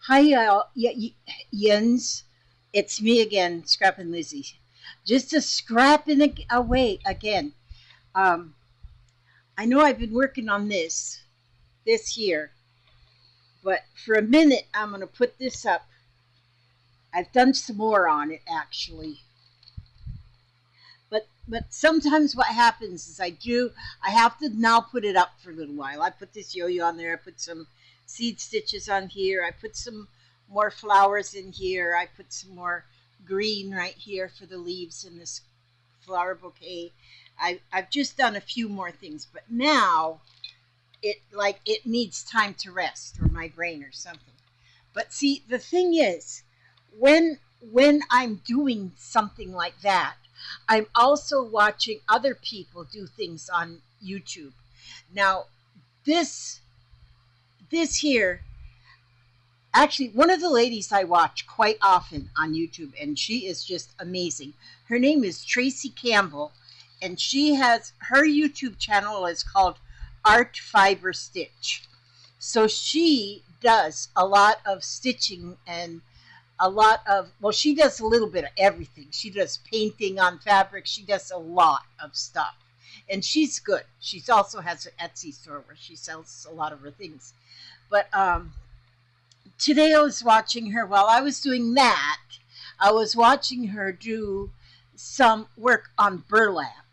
Hi, Jens. It's me again, Scrappin' Lizzie. Just a scrapping away again. Um, I know I've been working on this here, but for a minute I'm going to put this up. I've done some more on it actually, but sometimes what happens is I have to now put it up for a little while. I put this yo-yo on there. I put some seed stitches on here. I put some more flowers in here. I put some more green right here for the leaves in this flower bouquet. I've just done a few more things, but now it needs time to rest, or my brain or something. But see, the thing is, when I'm doing something like that, I'm also watching other people do things on YouTube. Now, this this here, actually, one of the ladies I watch quite often on YouTube, and she is just amazing. Her name is Tracy Campbell, and she has her YouTube channel is called Art Fiber Stitch. So she does a lot of stitching and a lot of, well, she does a little bit of everything. She does painting on fabric. She does a lot of stuff, and she's good. She also has an Etsy store where she sells a lot of her things. But today I was watching her while I was doing that. I was watching her do some work on burlap.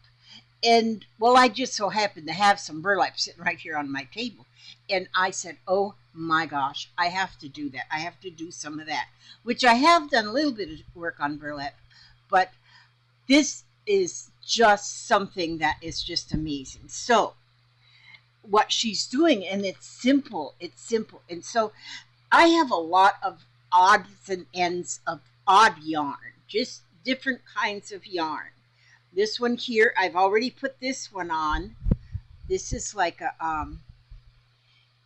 And well, I just so happened to have some burlap sitting right here on my table. And I said, oh my gosh, I have to do that. I have to do some of that, which I have done a little bit of work on burlap. But this is just something that is just amazing. So, what she's doing, and it's simple. It's simple. And so I have a lot of odds and ends of odd yarn, just different kinds of yarn. This one here, I've already put this one on. This is like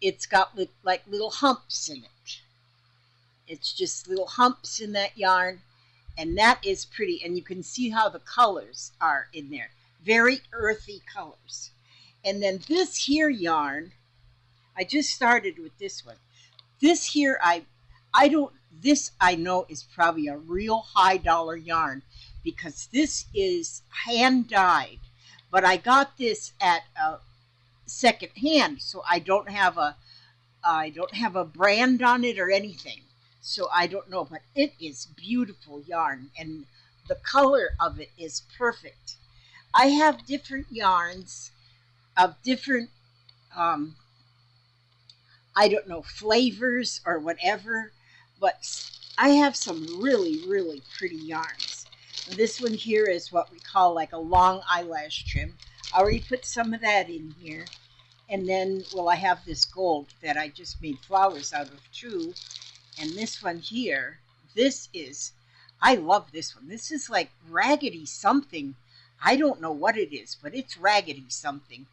it's got like little humps in it. It's just little humps in that yarn, and that is pretty. And you can see how the colors are in there. Very earthy colors. And then this here yarn, I just started with this one. This here, I don't, this I know is probably a real high dollar yarn because this is hand dyed, but I got this at second hand, so I don't have a brand on it or anything, so I don't know, but it is beautiful yarn, and the color of it is perfect. I have different yarns of different um, I don't know, flavors or whatever, but I have some really, really pretty yarns. This one here is what we call like a long eyelash trim. I already put some of that in here. And then, well, I have this gold that I just made flowers out of too. And this one here, this is, I love this one. This is like raggedy something. I don't know what it is, but it's raggedy something.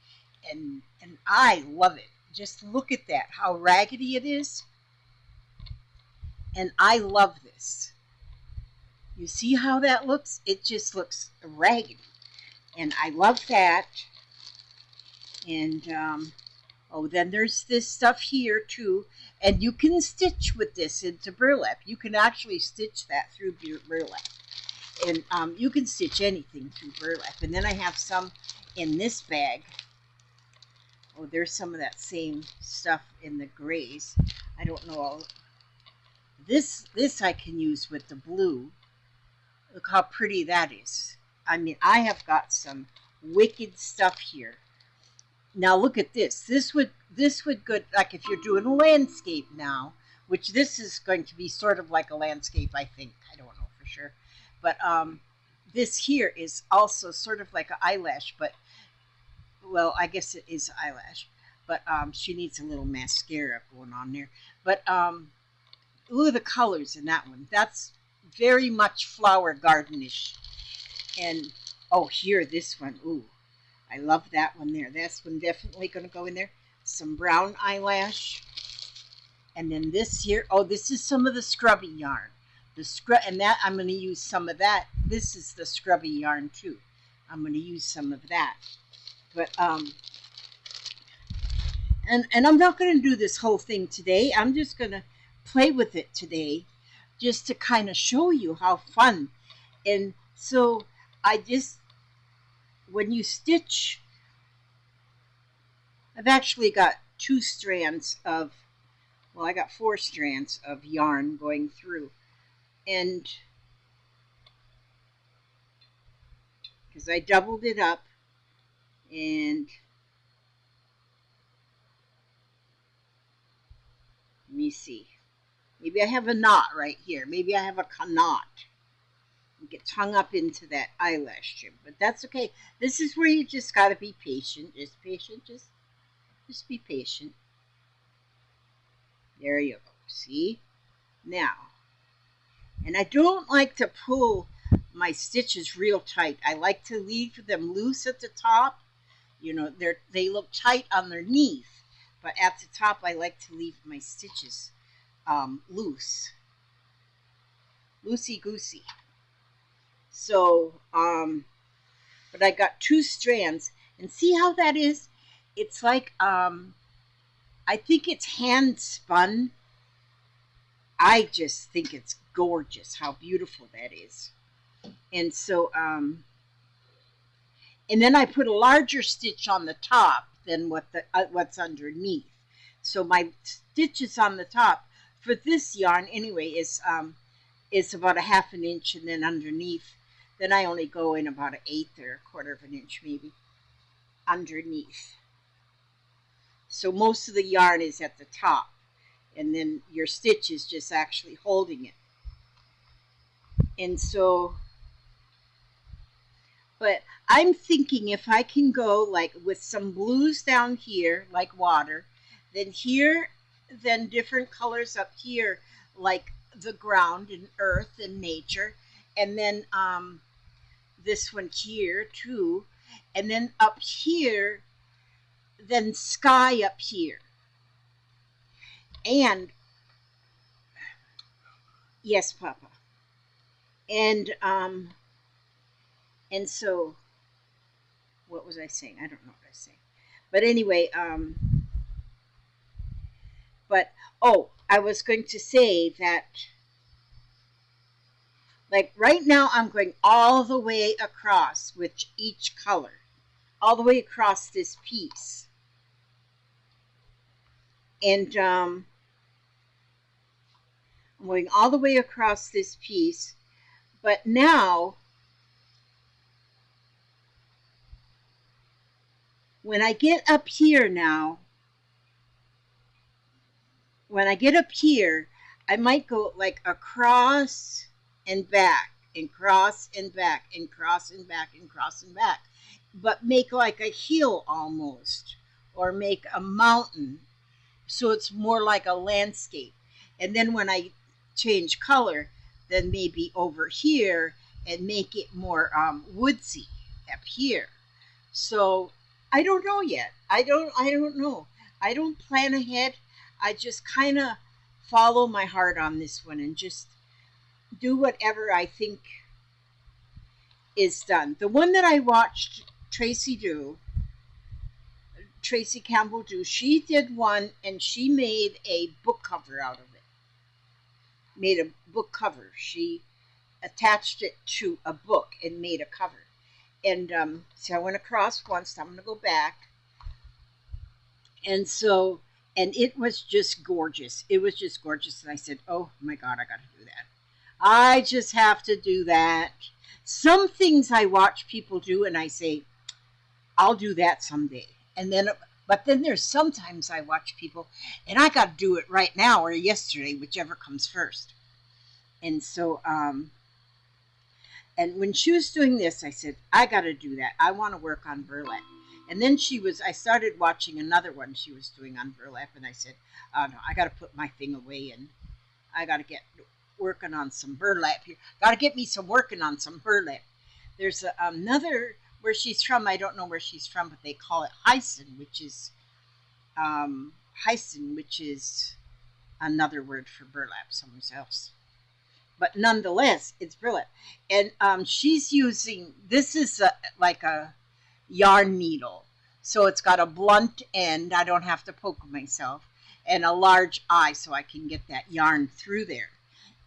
And I love it. Just look at that, how raggedy it is. And I love this. You see how that looks? It just looks raggedy. And I love that. And, oh, then there's this stuff here too. And you can stitch with this into burlap. You can actually stitch that through burlap. And you can stitch anything through burlap. And then I have some in this bag. Oh, there's some of that same stuff in the grays. I don't know. This I can use with the blue. Look how pretty that is. I mean, I have got some wicked stuff here. Now look at this. This would good, like if you're doing a landscape now, which this is going to be sort of like a landscape, I think. I don't know for sure. But this here is also sort of like an eyelash, but well, I guess it is eyelash, but she needs a little mascara going on there. But look at the colors in that one. That's very much flower gardenish. And oh, here, this one. Ooh, I love that one there. This one definitely going to go in there. Some brown eyelash. And then this here. Oh, this is some of the scrubby yarn. And that I'm going to use some of that. This is the scrubby yarn too. I'm going to use some of that. But and I'm not going to do this whole thing today. I'm just going to play with it today just to kind of show you how fun. And so I just, when you stitch, I've actually got 2 strands of, well, I got 4 strands of yarn going through. And because I doubled it up, and let me see. Maybe I have a knot right here. Maybe I have a knot. It gets hung up into that eyelash trim, but that's okay. This is where you just got to be patient. Just patient. Just be patient. There you go. See? Now, and I don't like to pull my stitches real tight. I like to leave them loose at the top. You know, they look tight underneath, but at the top I like to leave my stitches loose. Loosey-goosey. So, but I got 2 strands, and see how that is? It's like, I think it's hand spun. I just think it's gorgeous how beautiful that is. And so, and then I put a larger stitch on the top than what's underneath. So my stitches on the top for this yarn anyway is about a 1/2 inch, and then underneath, then I only go in about 1/8 or 1/4 inch maybe underneath. So most of the yarn is at the top, and then your stitch is just actually holding it. And so, but I'm thinking if I can go like with some blues down here, like water, then here, then different colors up here, like the ground and earth and nature, and then this one here too, and then up here, then sky up here. And yes, Papa. And so what was I saying? I don't know what I was saying. But anyway, but oh, I was going to say that like right now I'm going all the way across with each color, all the way across this piece. And I'm going all the way across this piece, but now when I get up here now, when I get up here, I might go like across and back, and cross and back, and cross and back, and cross and back, but make like a hill almost, or make a mountain, so it's more like a landscape. And then when I change color, then maybe over here and make it more woodsy up here. So I don't know yet. I don't know. I don't plan ahead. I just kind of follow my heart on this one and just do whatever I think is done. The one that I watched Tracy Campbell do, she did one and she made a book cover out of it. Made a book cover. She attached it to a book and made a cover. And so I went across once. I'm going to go back. And so, and it was just gorgeous. It was just gorgeous. And I said, oh my God, I got to do that. I just have to do that. Some things I watch people do and I say, I'll do that someday. And then, but then there's sometimes I watch people and I got to do it right now or yesterday, whichever comes first. And so, and when she was doing this, I said, I got to do that. I want to work on burlap. And then I started watching another one she was doing on burlap. And I said, oh no, I got to put my thing away and I got to get working on some burlap here. Got to get me some working on some burlap. There's another, where she's from, I don't know where she's from, but they call it Hyson, which is another word for burlap, somewhere else. But nonetheless, it's burlap. And she's using, this is like a yarn needle. So it's got a blunt end. I don't have to poke myself. and a large eye so I can get that yarn through there.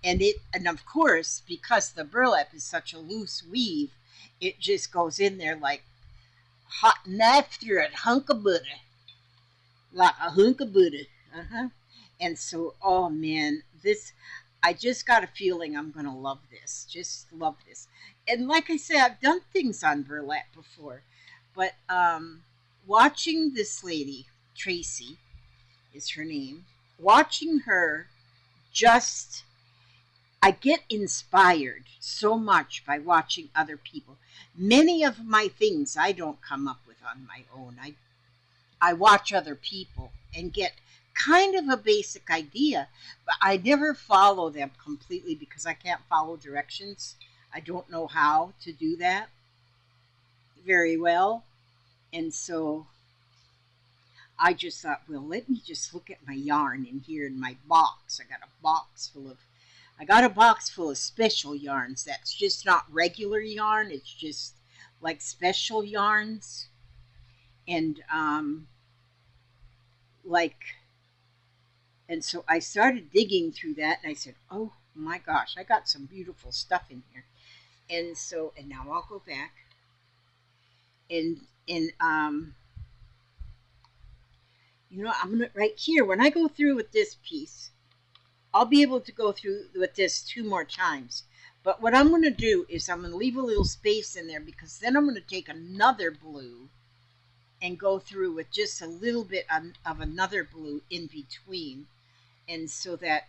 And of course, because the burlap is such a loose weave, it just goes in there like hot knife through a hunk of butter, like a hunk of butter. Uh-huh. And so, oh man, this, I just got a feeling I'm gonna love this. Just love this. And like I said, I've done things on burlap before, but watching this lady, Tracy is her name, watching her just, I get inspired so much by watching other people. Many of my things I don't come up with on my own. I watch other people and get kind of a basic idea, but I never follow them completely because I can't follow directions. I don't know how to do that very well. And so I just thought, well, let me just look at my yarn in here in my box. I got a box full of special yarns. That's just not regular yarn. It's just like special yarns. And like, and so I started digging through that and I said, oh my gosh, I got some beautiful stuff in here. And so, and now I'll go back and you know, I'm gonna, right here, when I go through with this piece, I'll be able to go through with this 2 more times. But what I'm going to do is I'm going to leave a little space in there because then I'm going to take another blue and go through with just a little bit of another blue in between. And so that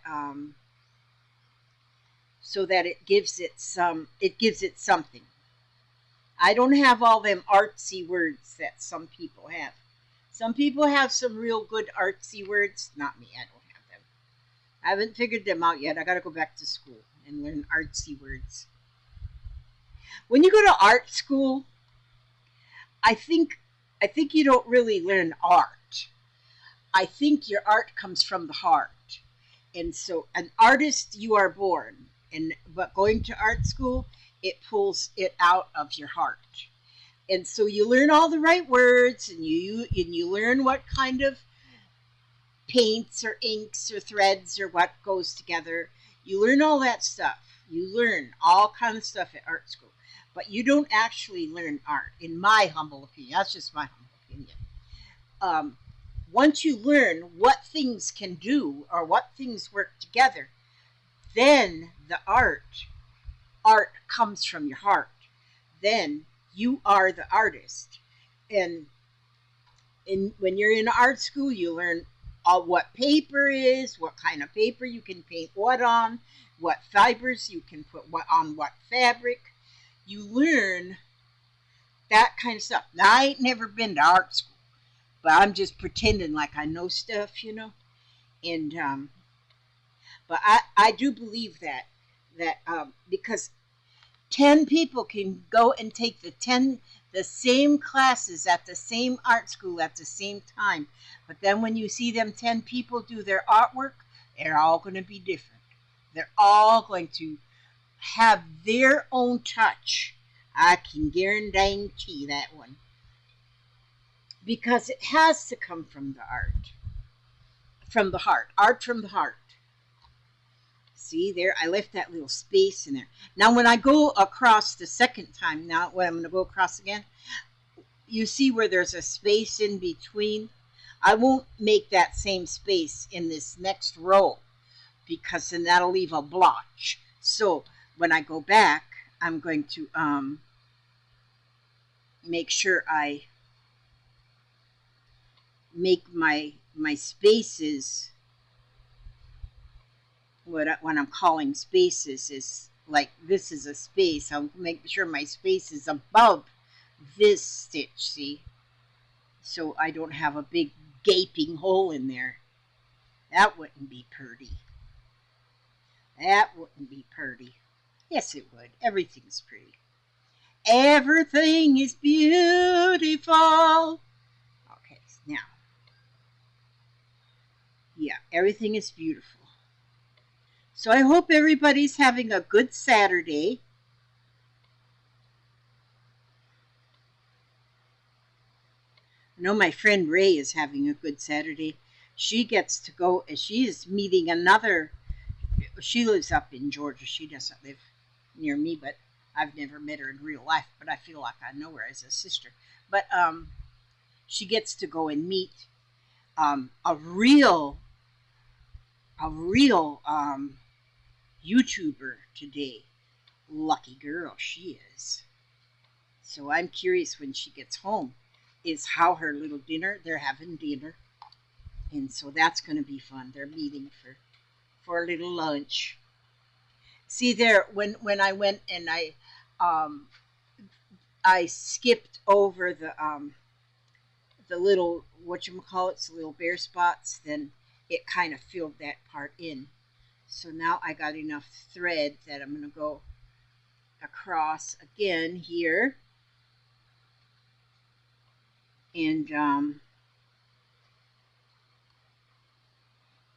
it gives it something. I don't have all them artsy words that some people have. Some people have some real good artsy words. Not me, I don't have them. I haven't figured them out yet. I got to go back to school and learn artsy words. When you go to art school, I think you don't really learn art. I think your art comes from the heart. And so an artist you are born, but going to art school, it pulls it out of your heart. And so you learn all the right words and you learn what kind of paints or inks or threads or what goes together. You learn all that stuff. You learn all kind of stuff at art school. But you don't actually learn art, in my humble opinion. That's just my humble opinion. Once you learn what things can do or what things work together, then the art comes from your heart. Then you are the artist. And when you're in art school, you learn what paper is, what kind of paper you can paint what on, what fibers you can put what on what fabric. You learn that kind of stuff. Now, I ain't never been to art school, but I'm just pretending like I know stuff, you know. And but I do believe that because 10 people can go and take the same classes at the same art school at the same time. But then when you see them 10 people do their artwork, they're all going to be different. They're all going to have their own touch. I can guarantee that one. Because it has to come from the art. From the heart. Art from the heart. See there, I left that little space in there. Now when I go across the second time, now when I'm going to go across again, you see where there's a space in between? I won't make that same space in this next row because then that'll leave a blotch. So when I go back, I'm going to make sure I make my spaces. What I'm calling spaces is like this is a space. I'll make sure my space is above this stitch, see? So I don't have a big gaping hole in there. That wouldn't be pretty. That wouldn't be pretty. Yes, it would. Everything's pretty. Everything is beautiful. Okay, now. Yeah, everything is beautiful. So I hope everybody's having a good Saturday. I know my friend Ray is having a good Saturday. she gets to go, and she is meeting another. She lives up in Georgia. She doesn't live near me, but I've never met her in real life. But I feel like I know her as a sister. But she gets to go and meet a real YouTuber today. Lucky girl she is. So I'm curious when she gets home is how her little dinner. They're having dinner, and so that's going to be fun. They're meeting for a little lunch. See there, when I went and um, I skipped over the little whatchamacallits, the little bare spots, then it kind of filled that part in. So now I got enough thread that I'm going to go across again here, and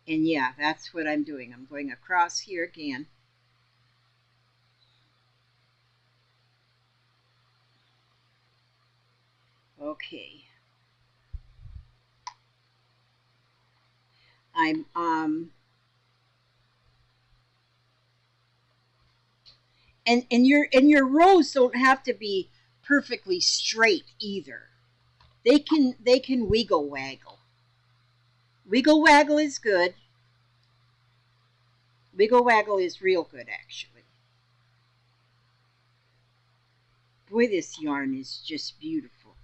yeah, that's what I'm doing. I'm going across here again. Okay. I'm and your rows don't have to be perfectly straight either. They can wiggle waggle. Wiggle waggle is good. Wiggle waggle is real good actually. Boy, this yarn is just beautiful.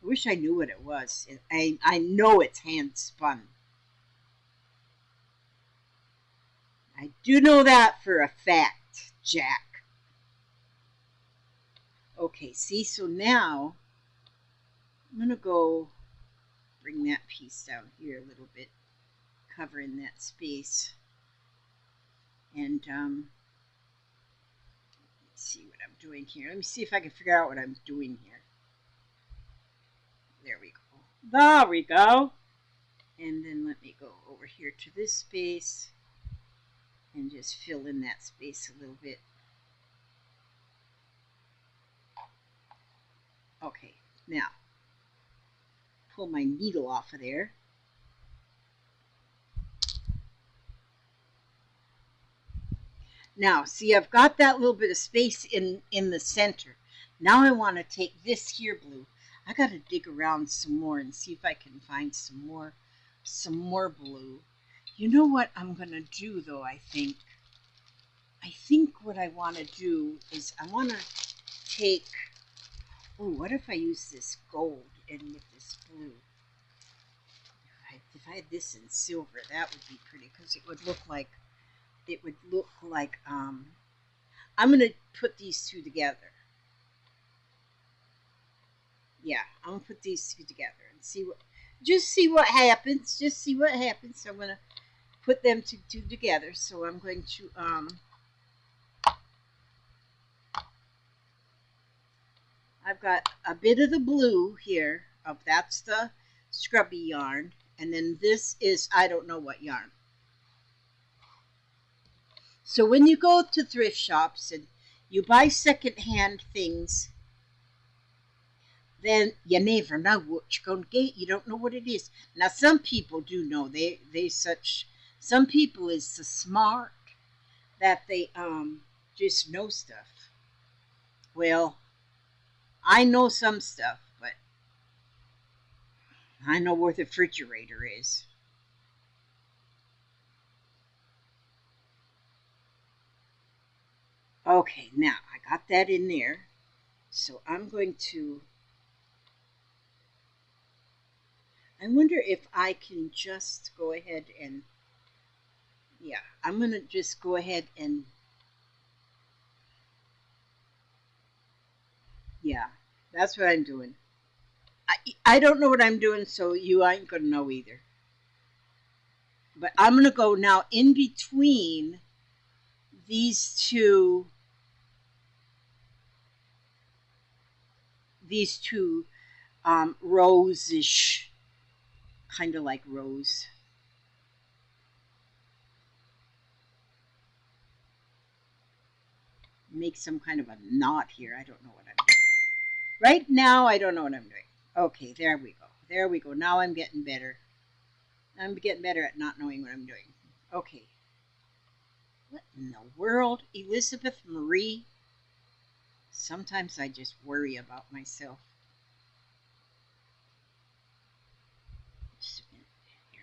I wish I knew what it was. I know it's hand spun. I do know that for a fact, Jack. Okay, see, so now I'm going to go bring that piece down here a little bit, covering that space. And let's see what I'm doing here. Let me see if I can figure out what I'm doing here. There we go. There we go. And then let me go over here to this space and just fill in that space a little bit. Okay, now pull my needle off of there. Now, see, I've got that little bit of space in the center. Now I want to take this here blue. I got to dig around some more and see if I can find some more blue. You know what I'm going to do, though, I think? I think what I want to do is I want to take... Oh, what if I use this gold and with this blue? If I had this in silver, that would be pretty, because it would look like I'm going to put these two together. Yeah, I'm going to put these two together and see what happens. Just see what happens. So I'm going to put them two together. So I'm going to I've got a bit of the blue here. That's the scrubby yarn, and then this is I don't know what yarn. So when you go to thrift shops and you buy secondhand things, then you never know what you're going to get. You don't know what it is. Now some people do know. Some people is so smart that they just know stuff. Well, I know some stuff, but I know where the refrigerator is. Okay, now I got that in there. So I'm going to... I wonder if I can just go ahead and... Yeah, I'm going to just go ahead and... Yeah, that's what I'm doing. I don't know what I'm doing, so you ain't going to know either. But I'm going to go now in between these two rose-ish, kind of like rose. Make some kind of a knot here. I don't know what I'm doing. Right now, I don't know what I'm doing. Okay, there we go. There we go. Now I'm getting better. I'm getting better at not knowing what I'm doing. Okay. What in the world? Elizabeth Marie? Sometimes I just worry about myself. Just a minute here.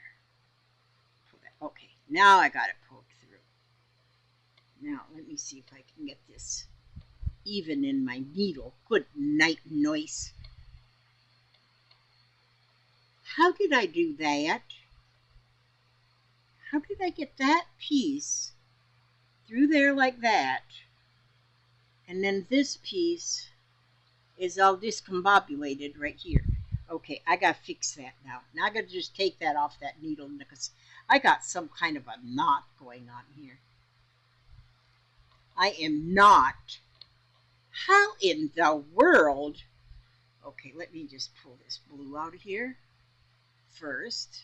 Pull that. Okay, now I got it pulled through. Now let me see if I can get this even in my needle. Good night, noise. How did I do that? How did I get that piece through there like that? And then this piece is all discombobulated right here. Okay, I gotta fix that now. Now I gotta just take that off that needle because I got some kind of a knot going on here. I am not. How in the world? Okay, let me just pull this blue out of here first.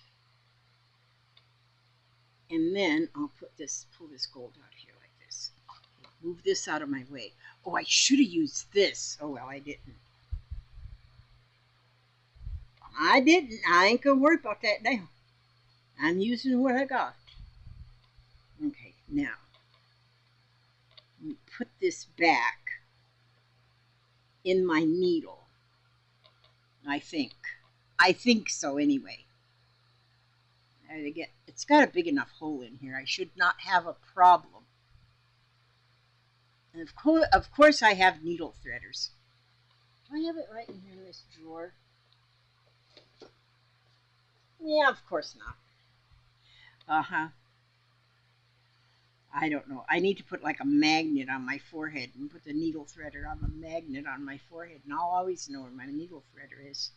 And then I'll pull this gold out here like this. Okay, move this out of my way. Oh, I should have used this. Oh, well, I didn't. I ain't gonna worry about that now. I'm using what I got. Okay, now put this back in my needle. I think so anyway. It's got a big enough hole in here. I should not have a problem. And of course I have needle threaders. Do I have it right in here in this drawer? Yeah, of course not. I don't know. I need to put like a magnet on my forehead and put the needle threader on the magnet on my forehead, and I'll always know where my needle threader is.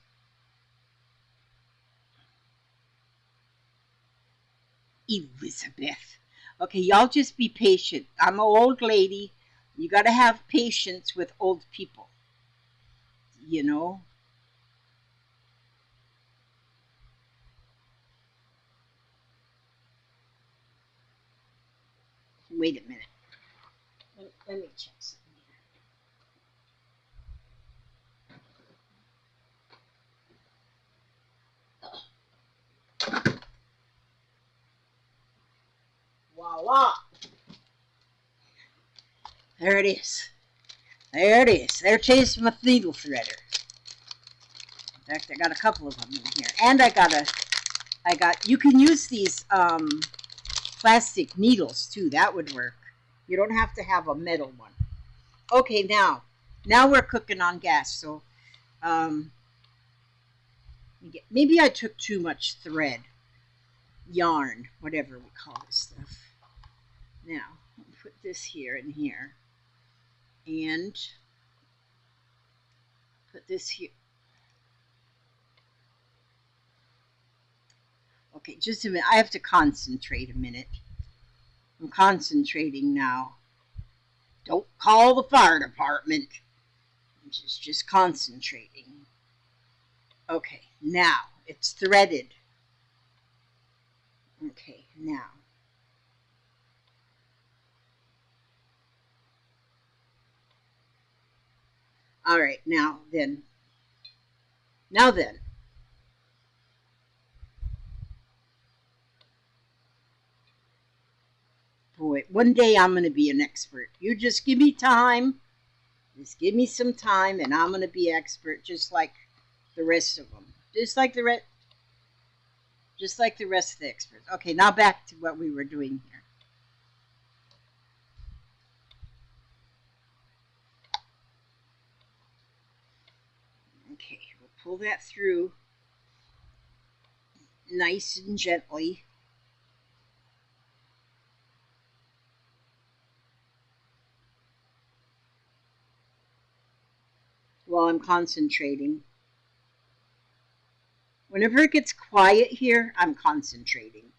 Elizabeth. Okay, y'all just be patient. I'm an old lady. You got to have patience with old people. You know? Wait a minute. Let me check something here. Voila! There it is. There it is. There chased my needle threader. In fact, I got a couple of them in here. And you can use these plastic needles too. That would work. You don't have to have a metal one. Okay, now we're cooking on gas. So maybe I took too much thread, yarn, whatever we call this stuff. Now, I'll put this here and here. And put this here. Okay, just a minute. I have to concentrate a minute. I'm concentrating now. Don't call the fire department. I'm just concentrating. Okay, now it's threaded. Okay, now. All right, now then. Boy, one day I'm going to be an expert. You just give me time. Just give me some time, and I'm going to be expert, just like the rest of them. Just like the rest of the experts. Okay, now back to what we were doing here. Okay, we'll pull that through nice and gently. While I'm concentrating. Whenever it gets quiet here, I'm concentrating.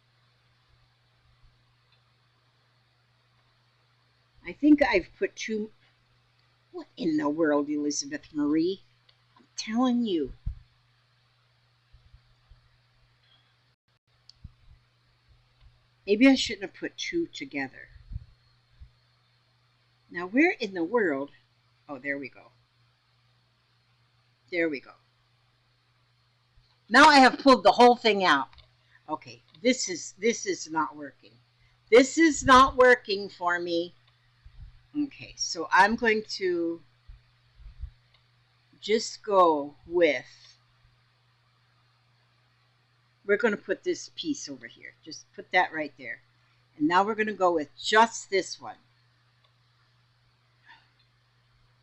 I think I've put too... What in the world, Elizabeth Marie? I'm telling you. Maybe I shouldn't have put two together. Now, where in the world... Oh, there we go. There we go. Now I have pulled the whole thing out. Okay, this is not working. This is not working for me. Okay, so I'm going to just go with, we're going to put this piece over here. Just put that right there. And now we're going to go with just this one.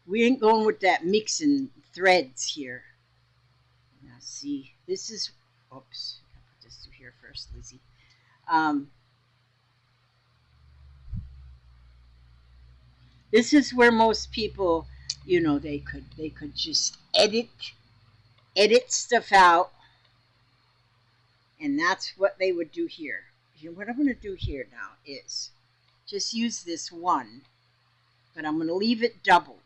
We ain't going with that mixing threads here. Now see, this is, oops, I'll put this through here first, Lizzie. This is where most people, you know, they could just edit stuff out, and that's what they would do here. What I'm going to do here now is just use this one, but I'm going to leave it doubled.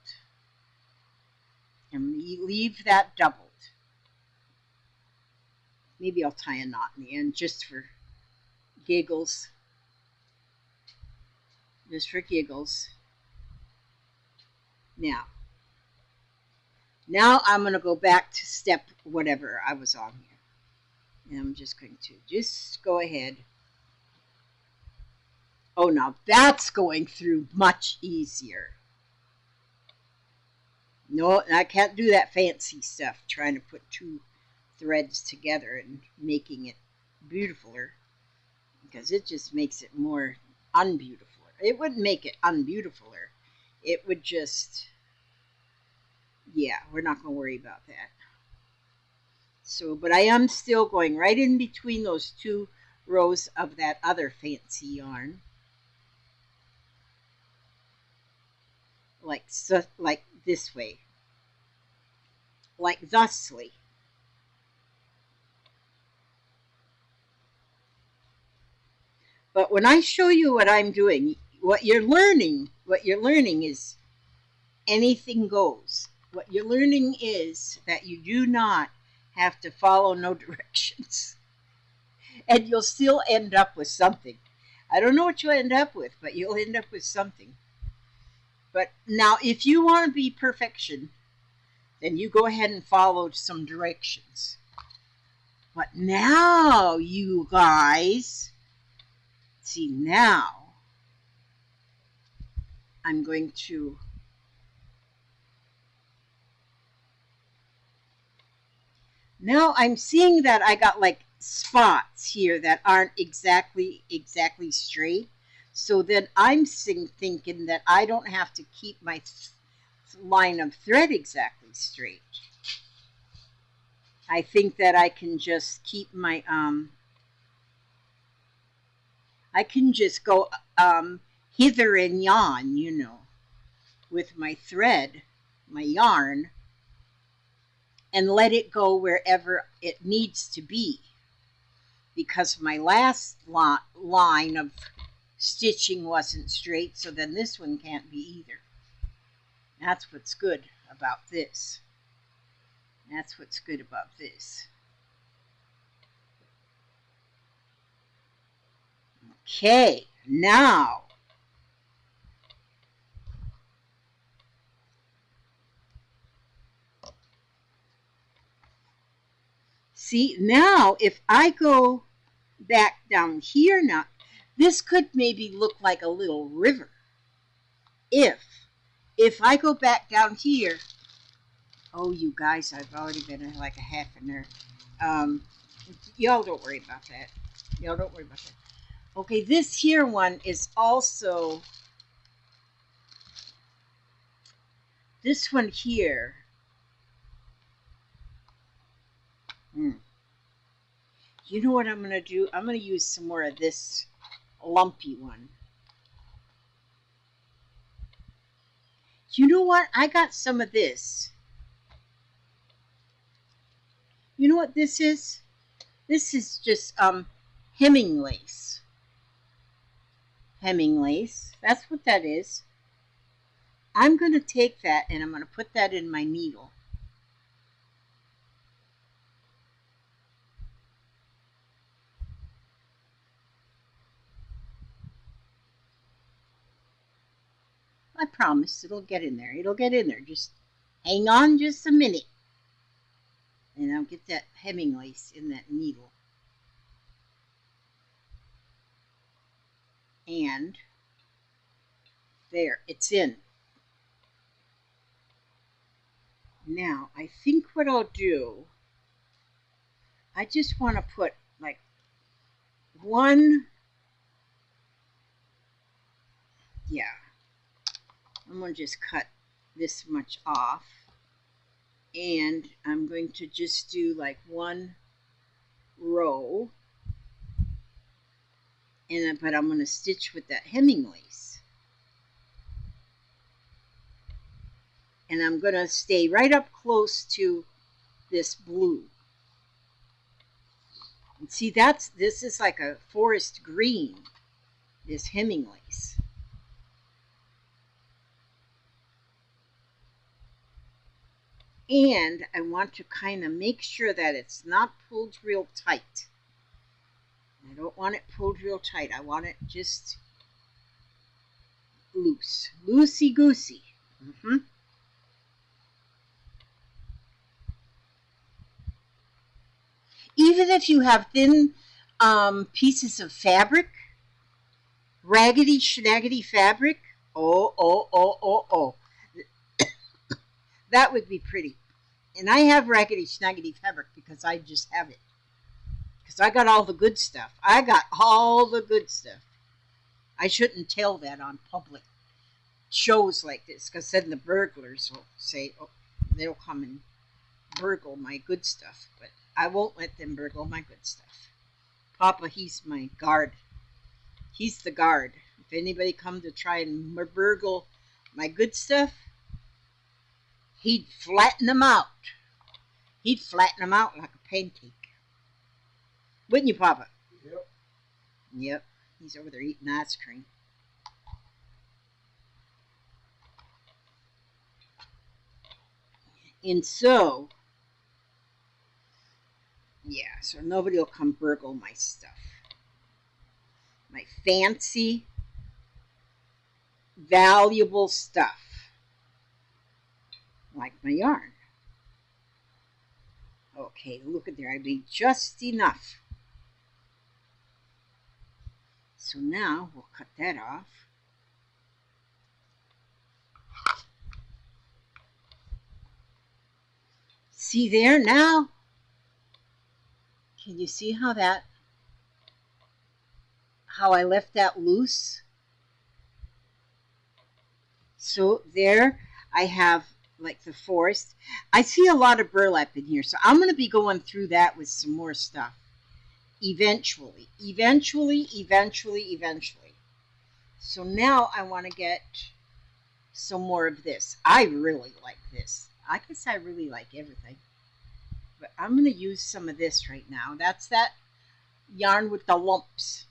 I'm going to leave that doubled. Maybe I'll tie a knot in the end just for giggles. Just for giggles. Now I'm going to go back to step whatever I was on here. And I'm just going to just go ahead. Oh, now that's going through much easier. No, I can't do that fancy stuff, trying to put two threads together and making it beautifuler, because it just makes it more unbeautiful. It wouldn't make it unbeautifuler. It would just, yeah, we're not going to worry about that. So, but I am still going right in between those two rows of that other fancy yarn. Like this way. Like thusly. But when I show you what I'm doing, what you're learning is anything goes. What you're learning is that you do not have to follow no directions. And you'll still end up with something. I don't know what you'll end up with, but you'll end up with something. But now, if you want to be perfection, then you go ahead and follow some directions. But now, you guys, see, now I'm going to now I'm seeing that I got like spots here that aren't exactly straight. So then I'm thinking that I don't have to keep my line of thread exactly straight. I think that I can just keep my I can just go hither and yon, you know, with my thread, my yarn, and let it go wherever it needs to be. Because my last line of stitching wasn't straight, so then this one can't be either. That's what's good about this. That's what's good about this. Okay, now see, now if I go back down here now, this could maybe look like a little river. If I go back down here, oh, you guys, I've already been like a half an hour. Y'all don't worry about that. Y'all don't worry about that. Okay, this here one is also, this one here. You know what I'm going to do? I'm going to use some more of this lumpy one. You know what? I got some of this. You know what this is? This is just hemming lace. Hemming lace. That's what that is. I'm going to take that and I'm going to put that in my needle. I promise it'll get in there. It'll get in there. Just hang on just a minute. And I'll get that hemming lace in that needle. And there, it's in. Now, I think what I'll do, I just want to put like one, yeah, I'm going to just cut this much off. And I'm going to just do like one row. But I'm going to stitch with that hemming lace. And I'm going to stay right up close to this blue. And see, this is like a forest green, this hemming lace. And I want to kind of make sure that it's not pulled real tight. I don't want it pulled real tight. I want it just loose, loosey-goosey. Even if you have thin pieces of fabric, raggedy, schnaggedy fabric, oh. That would be pretty. And I have raggedy, schnaggedy fabric because I just have it. Because I got all the good stuff. I got all the good stuff. I shouldn't tell that on public shows like this, because then the burglars will say, oh, they'll come and burgle my good stuff. But I won't let them burgle my good stuff. Papa, he's my guard. He's the guard. If anybody come to try and burgle my good stuff, he'd flatten them out. He'd flatten them out like a pancake. Wouldn't you, Papa? Yep. Yep. He's over there eating ice cream. And so, yeah, so nobody will come burgle my stuff. My fancy, valuable stuff. Like my yarn. Okay, look at there. I made just enough. So now we'll cut that off. See there now? Can you see how I left that loose? So there I have like the forest. I see a lot of burlap in here, so I'm going to be going through that with some more stuff. Eventually. So now I want to get some more of this. I really like this. I guess I really like everything. But I'm going to use some of this right now. That's that yarn with the lumps.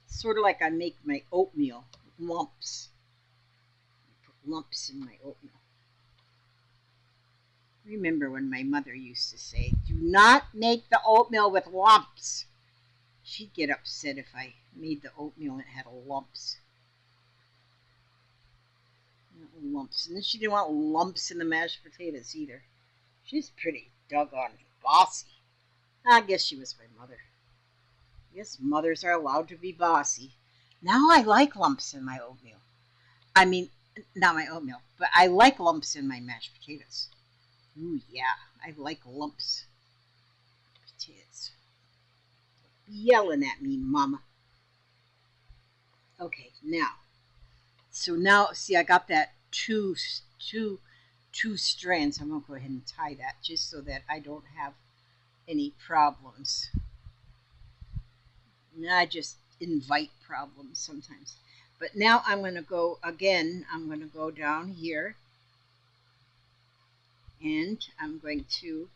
Sort of like I make my oatmeal with lumps. I put lumps in my oatmeal. Remember when my mother used to say, do not make the oatmeal with lumps. She'd get upset if I made the oatmeal and it had lumps. Lumps. And then she didn't want lumps in the mashed potatoes either. She's pretty doggone bossy. I guess she was my mother. I guess mothers are allowed to be bossy. Now I like lumps in my oatmeal. I mean, not my oatmeal, but I like lumps in my mashed potatoes. Ooh, yeah, I like lumps. Potatoes. Yelling at me, Mama. Okay, now. So now, see, I got that two strands. I'm going to go ahead and tie that just so that I don't have any problems. I just invite problems sometimes. But now I'm going to go, again, I'm going to go down here. And I'm going to,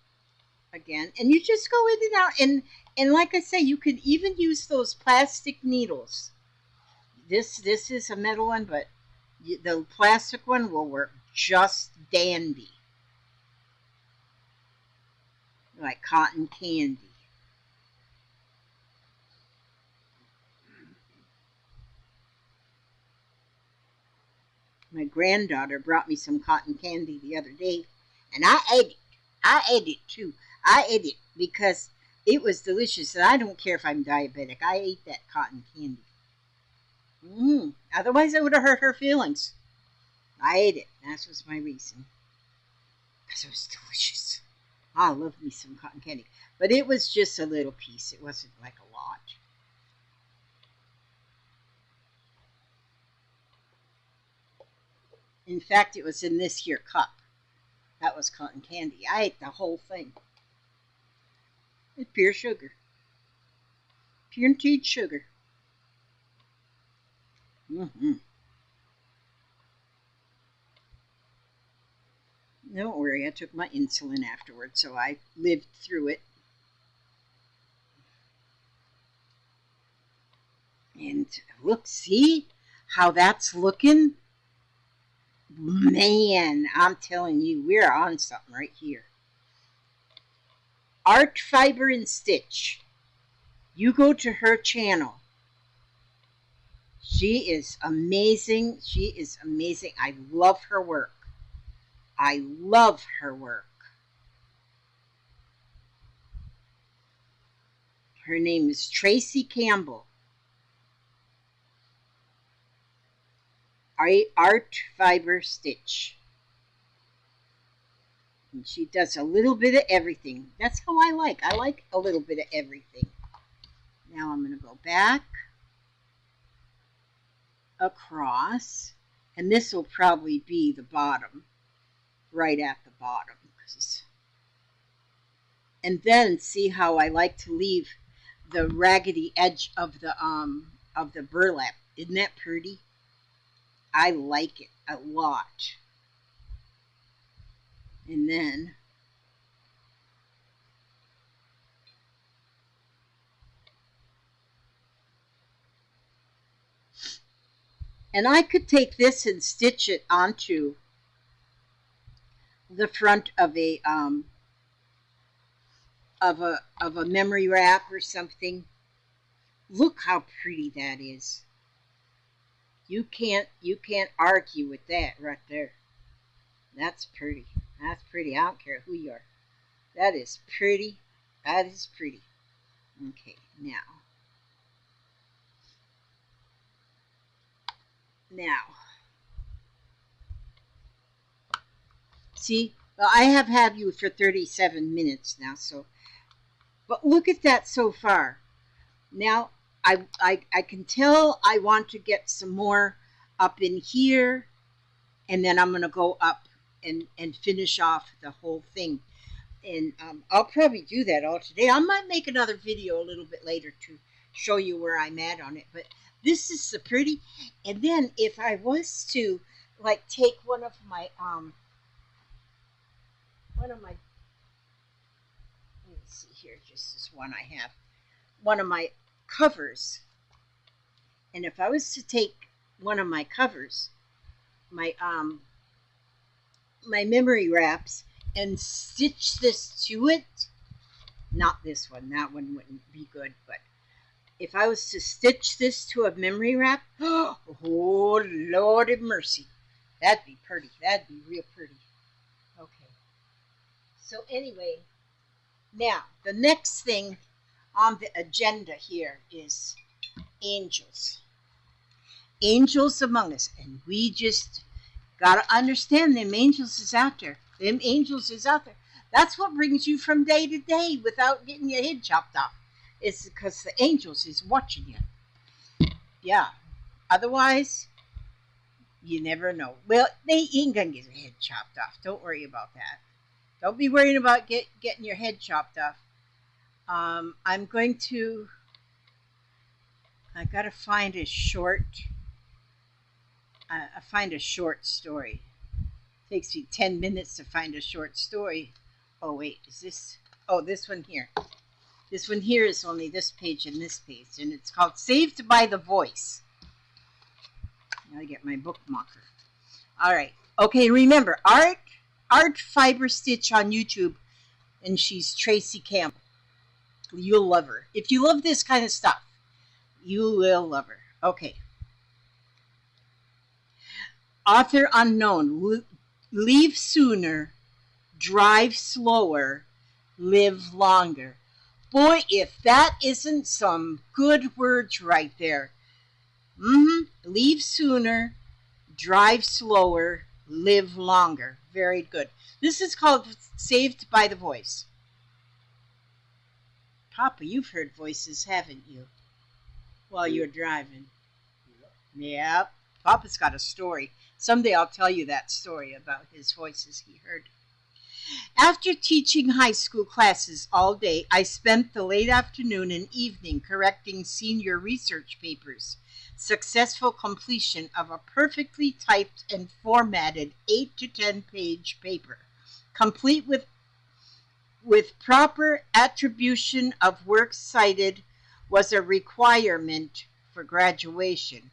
again, and you just go in and out. And like I say, you can even use those plastic needles. This is a metal one, but the plastic one will work just dandy. Like cotton candy. My granddaughter brought me some cotton candy the other day, and I ate it. I ate it too. I ate it because it was delicious, and I don't care if I'm diabetic. I ate that cotton candy. Otherwise, I would have hurt her feelings. I ate it. That was my reason. Because it was delicious. I love me some cotton candy. But it was just a little piece. It wasn't like a lot. In fact, it was in this here cup. That was cotton candy. I ate the whole thing. It's pure sugar. Pure sugar. Mm-hmm. Don't worry, I took my insulin afterwards, so I lived through it. And look, see how that's looking? Man, I'm telling you, we're on something right here. Art Fiber and Stitch. You go to her channel. She is amazing. She is amazing. I love her work. I love her work. Her name is Tracy Campbell. Art Fiber Stitch. And she does a little bit of everything. That's how I like. I like a little bit of everything. Now I'm going to go back across, and this will probably be the bottom, right at the bottom. And then see how I like to leave the raggedy edge of the burlap. Isn't that pretty? I like it a lot. And then I could take this and stitch it onto the front of a memory wrap or something. Look how pretty that is. You can't argue with that right there. That's pretty. That's pretty. I don't care who you are. That is pretty. That is pretty. Okay, now, see, well, I have had you for 37 minutes now, so, but look at that so far. Now, I can tell I want to get some more up in here, and then I'm going to go up and finish off the whole thing. And I'll probably do that all today. I might make another video a little bit later to show you where I'm at on it. But this is so pretty. And then if I was to like take one of my let me see here, just this one I have, one of my covers. And if I was to take one of my covers, my memory wraps, and stitch this to it, not this one, that one wouldn't be good, but if I was to stitch this to a memory wrap, oh Lord of mercy, that'd be pretty. That'd be real pretty. Okay. So anyway, now the next thing on the agenda here is angels. Angels among us. And we just got to understand them angels is out there. Them angels is out there. That's what brings you from day to day without getting your head chopped off. It's because the angels is watching you. Yeah. Otherwise, you never know. Well, they ain't going to get their head chopped off. Don't worry about that. Don't be worrying about getting your head chopped off. I'm going to... I got to find a short... find a short story. It takes me 10 minutes to find a short story. Oh, wait. Is this... Oh, this one here. This one here is only this page and this page. And it's called Saved by the Voice. Now I get my book marker. All right. Okay, remember, Art Fiber Stitch on YouTube. And she's Tracy Campbell. You'll love her. If you love this kind of stuff, you will love her. Okay. Author unknown. Leave sooner, drive slower, live longer. Boy, if that isn't some good words right there. Leave sooner, drive slower, live longer. Very good. This is called Saved by the Voice. Papa, you've heard voices, haven't you, while you're driving? Yep. Papa's got a story. Someday I'll tell you that story about his voices he heard. After teaching high school classes all day, I spent the late afternoon and evening correcting senior research papers. Successful completion of a perfectly typed and formatted 8 to 10 page paper, complete with proper attribution of works cited, was a requirement for graduation.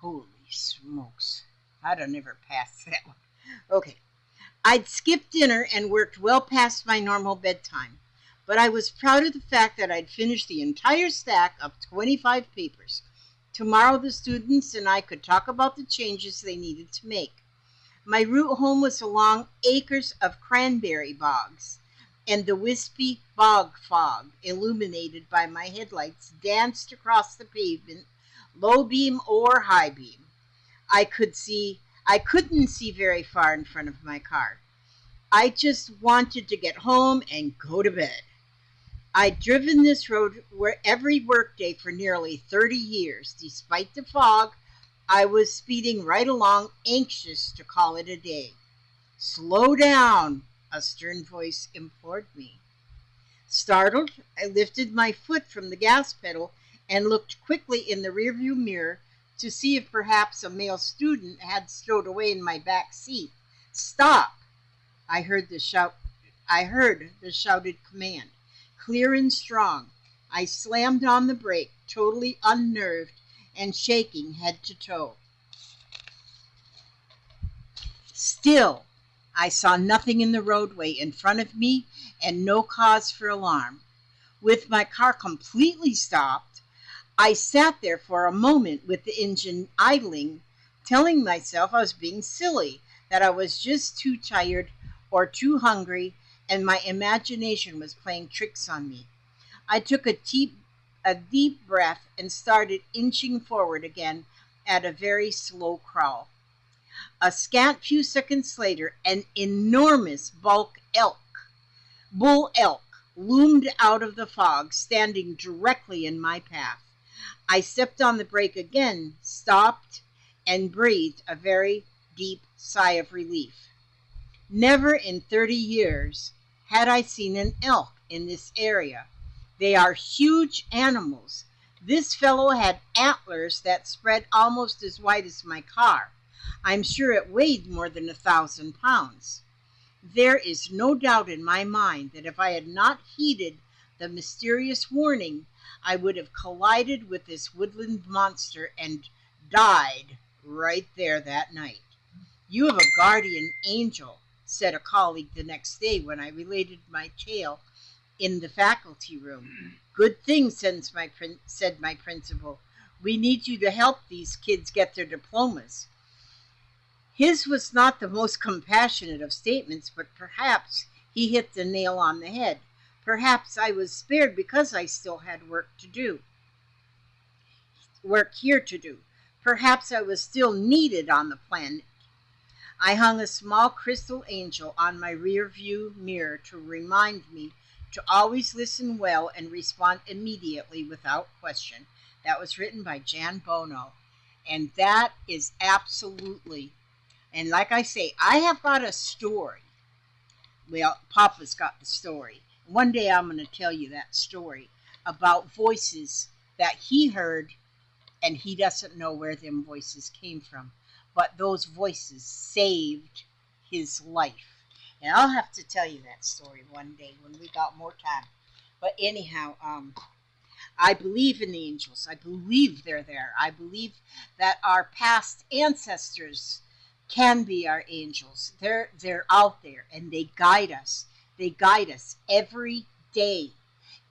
Holy smokes. I'd have never passed that one. Okay. I'd skipped dinner and worked well past my normal bedtime, but I was proud of the fact that I'd finished the entire stack of 25 papers. Tomorrow the students and I could talk about the changes they needed to make. My route home was along acres of cranberry bogs, and the wispy bog fog, illuminated by my headlights, danced across the pavement, low beam or high beam. I couldn't see very far in front of my car. I just wanted to get home and go to bed. I'd driven this road every workday for nearly 30 years. Despite the fog, I was speeding right along, anxious to call it a day. Slow down, a stern voice implored me. Startled, I lifted my foot from the gas pedal and looked quickly in the rearview mirror to see if perhaps a male student had stowed away in my back seat. Stop! I heard the shouted command, clear and strong. I slammed on the brake, totally unnerved and shaking head to toe. Still, I saw nothing in the roadway in front of me and no cause for alarm. With my car completely stopped, I sat there for a moment with the engine idling, telling myself I was being silly, that I was just too tired or too hungry, and my imagination was playing tricks on me. I took a deep breath and started inching forward again at a very slow crawl. A scant few seconds later, an enormous bull elk, loomed out of the fog, standing directly in my path. I stepped on the brake again, stopped, and breathed a very deep sigh of relief. Never in 30 years had I seen an elk in this area. They are huge animals. This fellow had antlers that spread almost as wide as my car. I'm sure it weighed more than 1,000 pounds. There is no doubt in my mind that if I had not heeded the mysterious warning, I would have collided with this woodland monster and died right there that night. You have a guardian angel, said a colleague the next day when I related my tale in the faculty room. Good thing, said my principal. We need you to help these kids get their diplomas. His was not the most compassionate of statements, but perhaps he hit the nail on the head. Perhaps I was spared because I still had work here to do. Perhaps I was still needed on the planet. I hung a small crystal angel on my rear view mirror to remind me to always listen well and respond immediately without question. That was written by Jan Bono. And that is absolutely, and like I say, I have got a story. Well, Papa's got the story. One day I'm going to tell you that story about voices that he heard, and he doesn't know where them voices came from. But those voices saved his life. And I'll have to tell you that story one day when we got more time. But anyhow, I believe in the angels. I believe they're there. I believe that our past ancestors can be our angels. They're out there and they guide us. They guide us every day.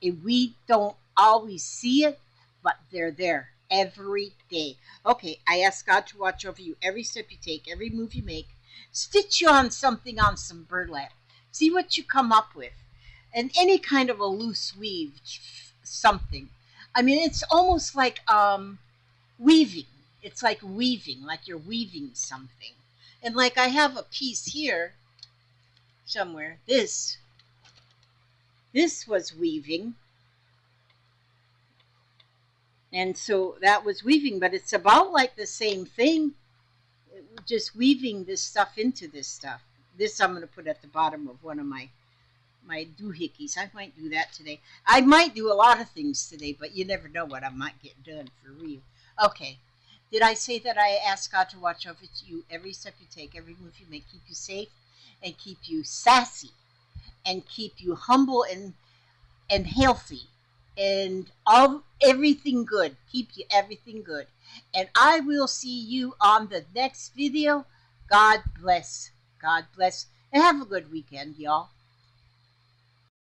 And we don't always see it, but they're there every day. Okay, I ask God to watch over you every step you take, every move you make. Stitch you on something on some burlap. See what you come up with. And any kind of a loose weave, something. I mean, it's almost like weaving. It's like weaving, like you're weaving something. And like I have a piece here somewhere. This was weaving. And so that was weaving, but it's about like the same thing, just weaving this stuff into this stuff. This I'm going to put at the bottom of one of my doohickeys. I might do that today. I might do a lot of things today, but you never know what I might get done for real. Okay. Did I say that I ask God to watch over you every step you take, every move you make, keep you safe, and keep you sassy, and keep you humble and healthy, and all everything good. Keep you everything good. And I will see you on the next video. God bless. God bless. And have a good weekend, y'all.